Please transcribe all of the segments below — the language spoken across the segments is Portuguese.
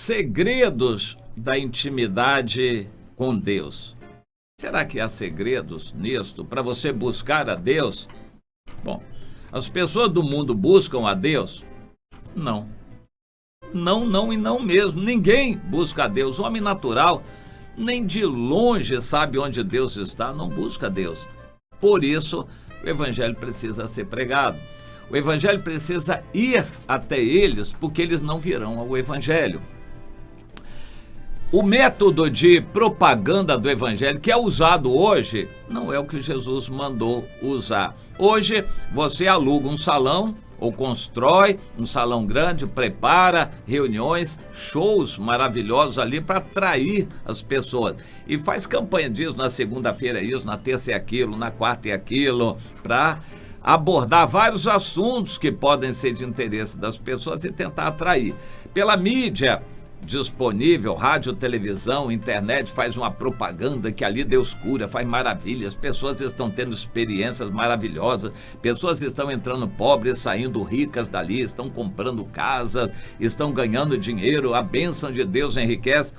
Segredos da intimidade com Deus. Será que há segredos nisto para você buscar a Deus? Bom, as pessoas do mundo buscam a Deus? Não. Não, não e não mesmo. Ninguém busca a Deus. O homem natural nem de longe sabe onde Deus está, não busca a Deus. Por isso, o Evangelho precisa ser pregado. O Evangelho precisa ir até eles, porque eles não virão ao Evangelho. O método de propaganda do Evangelho que é usado hoje não é o que Jesus mandou usar. Hoje você aluga um salão ou constrói um salão grande, prepara reuniões, shows maravilhosos ali para atrair as pessoas. E faz campanha disso, na segunda-feira é isso, na terça é aquilo, na quarta é aquilo, para abordar vários assuntos que podem ser de interesse das pessoas e tentar atrair. Pela mídia disponível, rádio, televisão, internet, faz uma propaganda que ali Deus cura, faz maravilhas, pessoas estão tendo experiências maravilhosas, pessoas estão entrando pobres, saindo ricas dali, estão comprando casas, estão ganhando dinheiro, a bênção de Deus enriquece.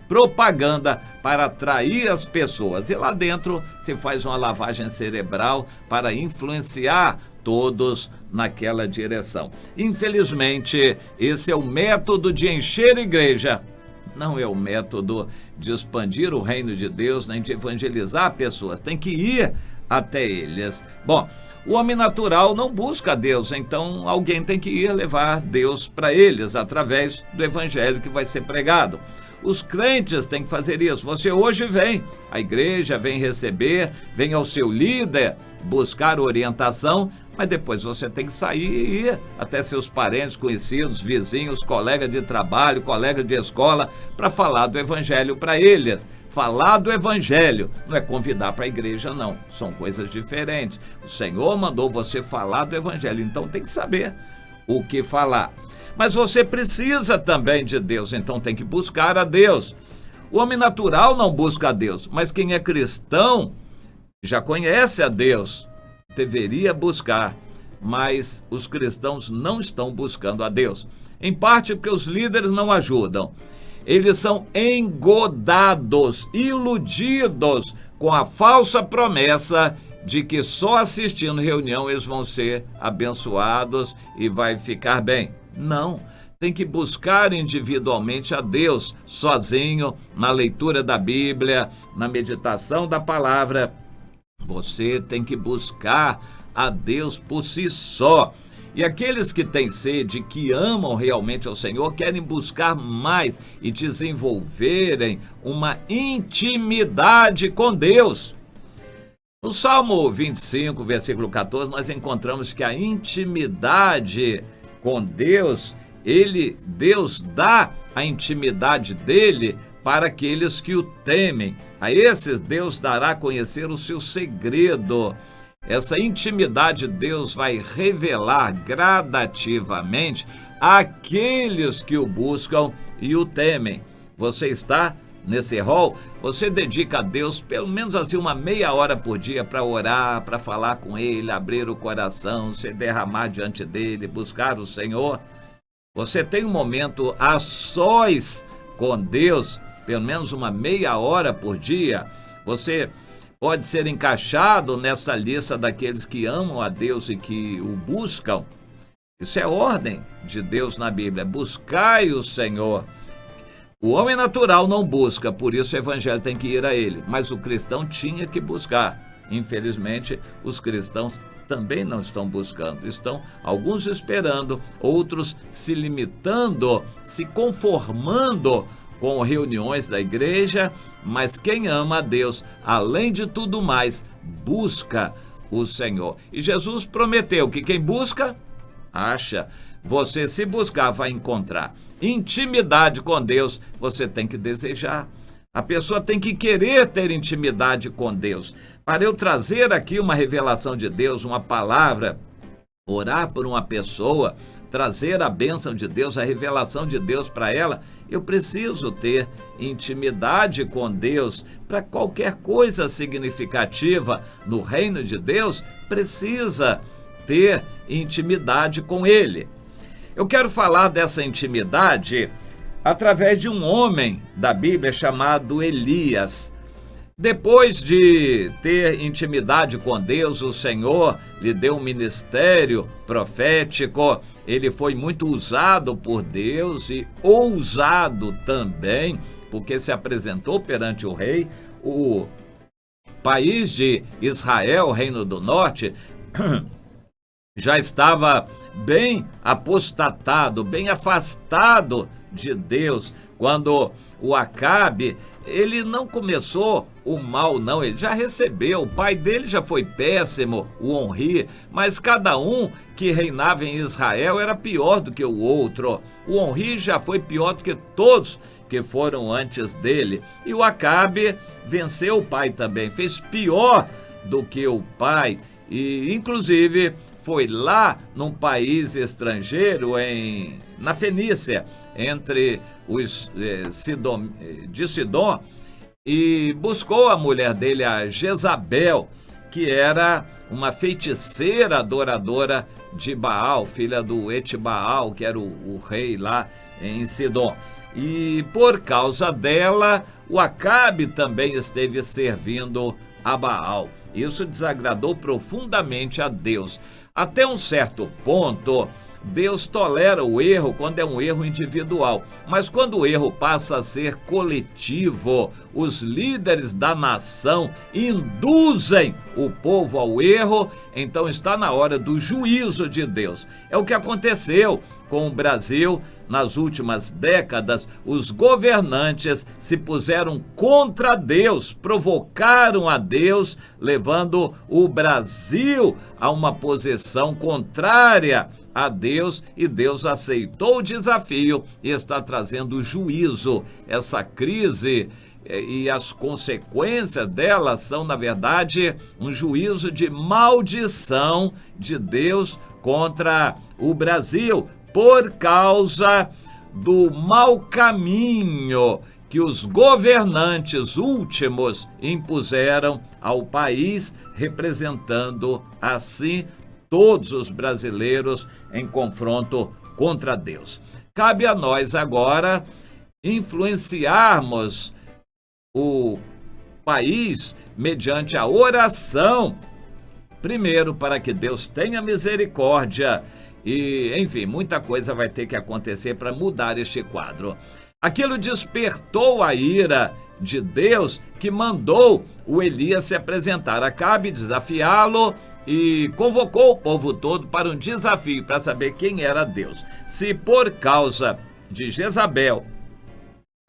Propaganda para atrair as pessoas, e lá dentro se faz uma lavagem cerebral para influenciar todos naquela direção. Infelizmente, esse é o método de encher a igreja, não é o método de expandir o reino de Deus, nem de evangelizar pessoas, tem que ir até eles. Bom, o homem natural não busca Deus, então alguém tem que ir levar Deus para eles, através do evangelho que vai ser pregado. Os crentes têm que fazer isso. Você hoje vem à igreja, vem receber, vem ao seu líder buscar orientação, mas depois você tem que sair e ir até seus parentes, conhecidos, vizinhos, colegas de trabalho, colegas de escola, para falar do evangelho para eles. Falar do evangelho não é convidar para a igreja, não. São coisas diferentes. O Senhor mandou você falar do evangelho, então tem que saber o que falar. Mas você precisa também de Deus, então tem que buscar a Deus. O homem natural não busca a Deus, mas quem é cristão já conhece a Deus, deveria buscar, mas os cristãos não estão buscando a Deus. Em parte porque os líderes não ajudam. Eles são engodados, iludidos com a falsa promessa de que só assistindo reunião eles vão ser abençoados e vai ficar bem. Não, tem que buscar individualmente a Deus, sozinho, na leitura da Bíblia, na meditação da palavra. Você tem que buscar a Deus por si só. E aqueles que têm sede, que amam realmente ao Senhor, querem buscar mais e desenvolverem uma intimidade com Deus. No Salmo 25, versículo 14, nós encontramos que a intimidade com Deus, Deus dá a intimidade dele para aqueles que o temem. A esses Deus dará a conhecer o seu segredo. Essa intimidade Deus vai revelar gradativamente àqueles que o buscam e o temem. Você está nesse rol? Você dedica a Deus pelo menos assim uma meia hora por dia para orar, para falar com Ele, abrir o coração, se derramar diante dEle, buscar o Senhor? Você tem um momento a sós com Deus, pelo menos uma meia hora por dia? Você pode ser encaixado nessa lista daqueles que amam a Deus e que o buscam? Isso é ordem de Deus na Bíblia. Buscai o Senhor. O homem natural não busca, por isso o evangelho tem que ir a ele. Mas o cristão tinha que buscar. Infelizmente, os cristãos também não estão buscando. Estão alguns esperando, outros se limitando, se conformando com reuniões da igreja. Mas quem ama a Deus, além de tudo mais, busca o Senhor. E Jesus prometeu que quem busca, acha. Você, se buscar, vai encontrar. Intimidade com Deus, você tem que desejar. A pessoa tem que querer ter intimidade com Deus. Para eu trazer aqui uma revelação de Deus, uma palavra, orar por uma pessoa, trazer a bênção de Deus, a revelação de Deus para ela, eu preciso ter intimidade com Deus. Para qualquer coisa significativa no reino de Deus, precisa ter intimidade com Ele. Eu quero falar dessa intimidade através de um homem da Bíblia chamado Elias. Depois de ter intimidade com Deus, o Senhor lhe deu um ministério profético. Ele foi muito usado por Deus e ousado também, porque se apresentou perante o rei. O país de Israel, o Reino do Norte, já estava bem apostatado, bem afastado de Deus, quando o Acabe, ele não começou o mal, não, ele já recebeu. O pai dele já foi péssimo, o Onri, mas cada um que reinava em Israel era pior do que o outro. O Onri já foi pior do que todos que foram antes dele, e o Acabe venceu o pai também, fez pior do que o pai, e inclusive foi lá num país estrangeiro, na Fenícia, entre os de Sidom, e buscou a mulher dele, a Jezabel, que era uma feiticeira adoradora de Baal, filha do Etibaal, que era o rei lá em Sidom. E por causa dela, o Acabe também esteve servindo a Baal. Isso desagradou profundamente a Deus. Até um certo ponto, Deus tolera o erro quando é um erro individual, mas quando o erro passa a ser coletivo, os líderes da nação induzem o povo ao erro, então está na hora do juízo de Deus. É o que aconteceu com o Brasil nas últimas décadas. Os governantes se puseram contra Deus, provocaram a Deus, levando o Brasil a uma posição contrária a Deus, e Deus aceitou o desafio e está trazendo juízo. Essa crise e as consequências dela são, na verdade, um juízo de maldição de Deus contra o Brasil, por causa do mau caminho que os governantes últimos impuseram ao país, representando assim todos os brasileiros em confronto contra Deus. Cabe a nós agora influenciarmos o país mediante a oração, primeiro para que Deus tenha misericórdia e, enfim, muita coisa vai ter que acontecer para mudar este quadro. Aquilo despertou a ira de Deus, que mandou o Elias se apresentar a Acabe, desafiá-lo, e convocou o povo todo para um desafio, para saber quem era Deus. Se por causa de Jezabel,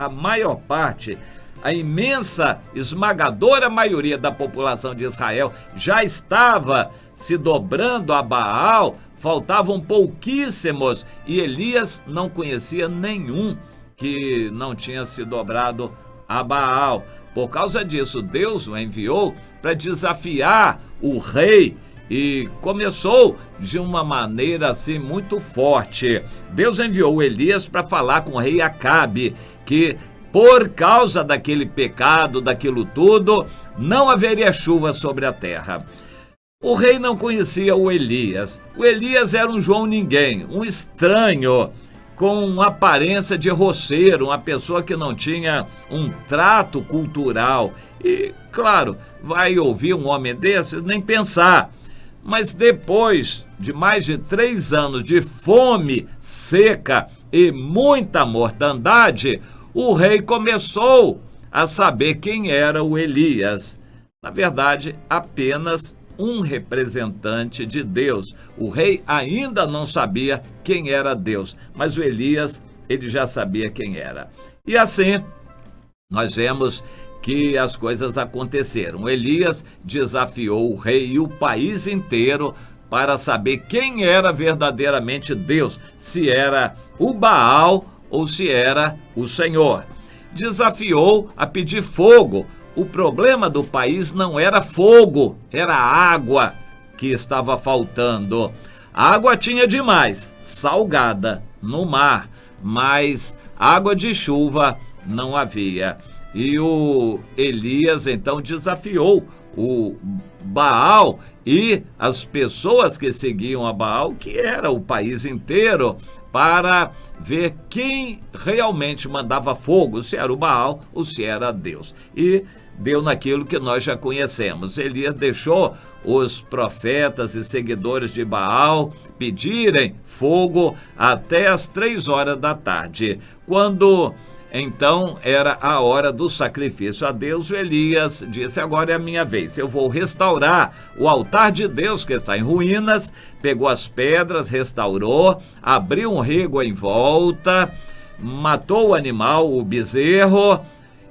a maior parte, a imensa, esmagadora maioria da população de Israel já estava se dobrando a Baal, faltavam pouquíssimos, e Elias não conhecia nenhum que não tinha se dobrado a Baal. Por causa disso, Deus o enviou para desafiar o rei, e começou de uma maneira assim muito forte. Deus enviou Elias para falar com o rei Acabe, que por causa daquele pecado, daquilo tudo, não haveria chuva sobre a terra. O rei não conhecia o Elias. O Elias era um João Ninguém, um estranho, com aparência de roceiro, uma pessoa que não tinha um trato cultural. E, claro, vai ouvir um homem desses, nem pensar. Mas depois de mais de 3 anos de fome, seca e muita mortandade, o rei começou a saber quem era o Elias. Na verdade, apenas um representante de Deus. O rei ainda não sabia quem era Deus, mas o Elias, ele já sabia quem era. E assim, nós vemos que as coisas aconteceram. Elias desafiou o rei e o país inteiro para saber quem era verdadeiramente Deus, se era o Baal ou se era o Senhor. Desafiou a pedir fogo. O problema do país não era fogo, era água que estava faltando. Água tinha demais, salgada, no mar, mas água de chuva não havia. E o Elias então desafiou o Baal e as pessoas que seguiam a Baal, que era o país inteiro, para ver quem realmente mandava fogo, se era o Baal ou se era Deus. E deu naquilo que nós já conhecemos. Elias deixou os profetas e seguidores de Baal pedirem fogo até as 3 horas da tarde. Quando então era a hora do sacrifício a Deus, Elias disse: agora é a minha vez, eu vou restaurar o altar de Deus que está em ruínas. Pegou as pedras, restaurou, abriu um rego em volta, matou o animal, o bezerro,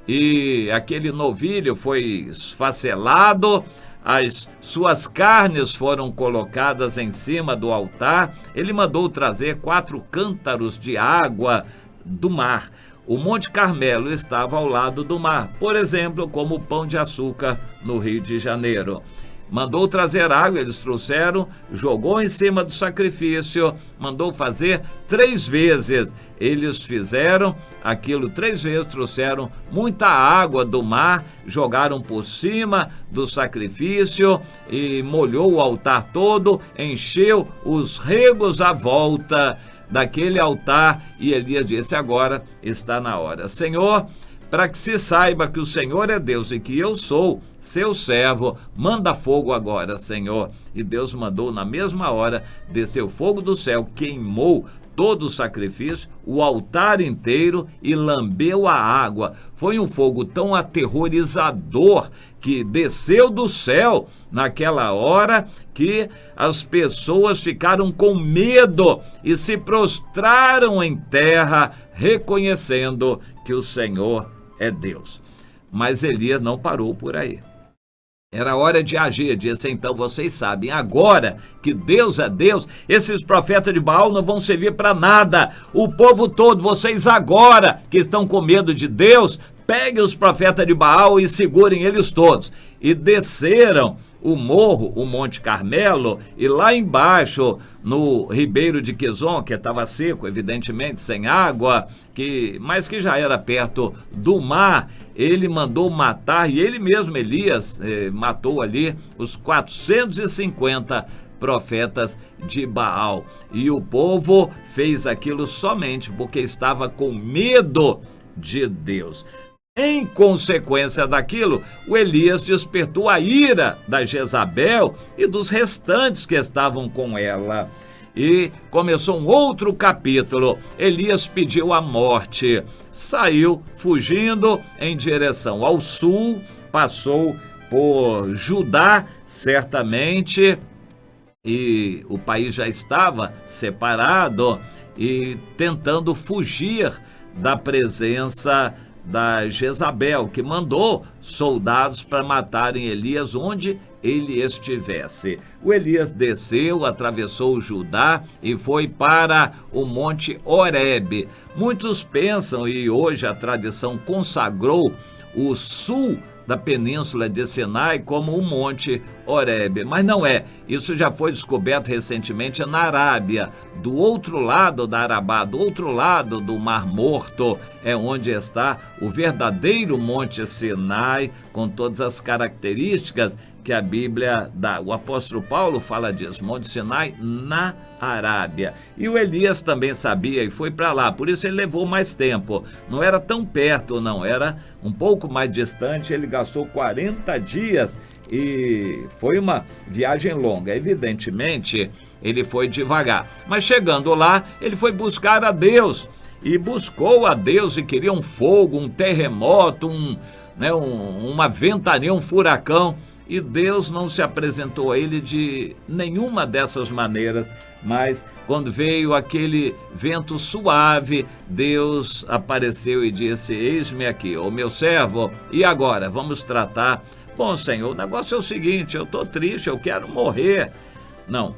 e aquele novilho foi esfacelado, as suas carnes foram colocadas em cima do altar. Ele mandou trazer 4 cântaros de água do mar. O Monte Carmelo estava ao lado do mar, por exemplo, como o Pão de Açúcar no Rio de Janeiro. Mandou trazer água, eles trouxeram, jogou em cima do sacrifício, mandou fazer 3 vezes. Eles fizeram aquilo 3 vezes, trouxeram muita água do mar, jogaram por cima do sacrifício e molhou o altar todo, encheu os regos à volta daquele altar. E Elias disse: agora está na hora. Senhor, para que se saiba que o Senhor é Deus e que eu sou seu servo, manda fogo agora, Senhor. E Deus mandou na mesma hora, desceu fogo do céu, queimou todo o sacrifício, o altar inteiro, e lambeu a água. Foi um fogo tão aterrorizador que desceu do céu naquela hora, que as pessoas ficaram com medo e se prostraram em terra, reconhecendo que o Senhor é Deus. Mas Elias não parou por aí. Era hora de agir. Disse: então vocês sabem agora que Deus é Deus, esses profetas de Baal não vão servir para nada. O povo todo, vocês agora que estão com medo de Deus, peguem os profetas de Baal e segurem eles todos. E desceram o morro, o Monte Carmelo, e lá embaixo, no ribeiro de Quizon, que estava seco, evidentemente, sem água, mas que já era perto do mar, ele mandou matar, e ele mesmo, Elias, matou ali os 450 profetas de Baal. E o povo fez aquilo somente porque estava com medo de Deus. Em consequência daquilo, o Elias despertou a ira da Jezabel e dos restantes que estavam com ela. E começou um outro capítulo. Elias pediu a morte, saiu fugindo em direção ao sul, passou por Judá, certamente, e o país já estava separado, e tentando fugir da presença da Jezabel, que mandou soldados para matarem Elias onde ele estivesse. O Elias desceu, atravessou Judá e foi para o Monte Horebe. Muitos pensam, e hoje a tradição consagrou o sul da península de Sinai como o Monte Horebe, mas não é. Isso já foi descoberto recentemente na Arábia, do outro lado da Arabá, do outro lado do Mar Morto, é onde está o verdadeiro Monte Sinai, com todas as características que a Bíblia dá. O apóstolo Paulo fala disso, Monte Sinai na Arábia. E o Elias também sabia e foi para lá, por isso ele levou mais tempo. Não era tão perto, não, era um pouco mais distante. Ele gastou 40 dias e foi uma viagem longa. Evidentemente, ele foi devagar. Mas chegando lá, ele foi buscar a Deus. E buscou a Deus e queria um fogo, um terremoto, uma ventania, um furacão. E Deus não se apresentou a ele de nenhuma dessas maneiras, mas quando veio aquele vento suave, Deus apareceu e disse: eis-me aqui, ô meu servo, e agora? Vamos tratar? Bom, Senhor, o negócio é o seguinte, eu estou triste, eu quero morrer. Não,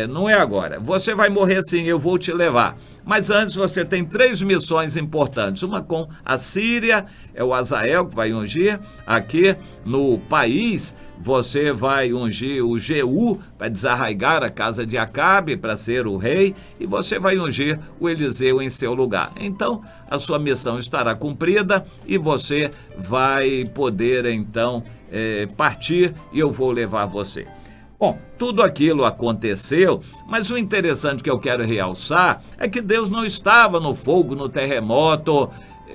não é agora. Você vai morrer sim, eu vou te levar. Mas antes você tem 3 missões importantes. Uma com a Síria, é o Azael que vai ungir. Aqui no país, você vai ungir o Jeú para desarraigar a casa de Acabe, para ser o rei. E você vai ungir o Eliseu em seu lugar. Então, a sua missão estará cumprida e você vai poder, então, partir e eu vou levar você. Bom, tudo aquilo aconteceu, mas o interessante que eu quero realçar é que Deus não estava no fogo, no terremoto.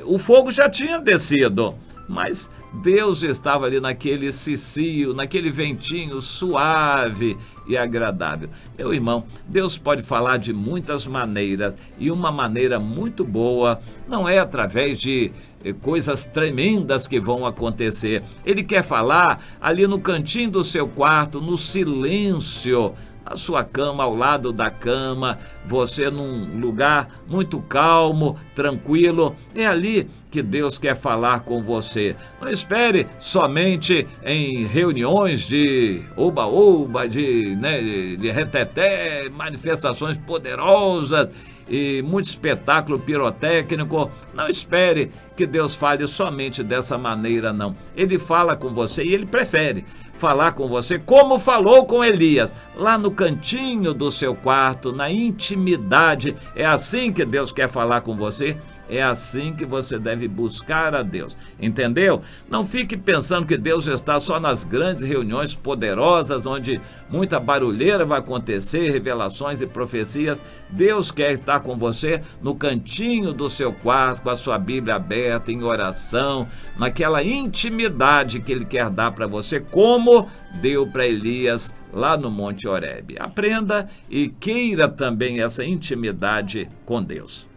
O fogo já tinha descido, mas Deus estava ali naquele cicio, naquele ventinho suave e agradável. Meu irmão, Deus pode falar de muitas maneiras, e uma maneira muito boa não é através de coisas tremendas que vão acontecer. Ele quer falar ali no cantinho do seu quarto, no silêncio, na sua cama, ao lado da cama, você num lugar muito calmo, tranquilo. É ali que Deus quer falar com você. Não espere somente em reuniões de oba-oba, de reteté, manifestações poderosas e muito espetáculo pirotécnico. Não espere que Deus fale somente dessa maneira, não. Ele fala com você e ele prefere falar com você como falou com Elias, lá no cantinho do seu quarto, na intimidade. É assim que Deus quer falar com você. É assim que você deve buscar a Deus, entendeu? Não fique pensando que Deus está só nas grandes reuniões poderosas, onde muita barulheira vai acontecer, revelações e profecias. Deus quer estar com você no cantinho do seu quarto, com a sua Bíblia aberta, em oração, naquela intimidade que Ele quer dar para você, como deu para Elias lá no Monte Horebe. Aprenda e queira também essa intimidade com Deus.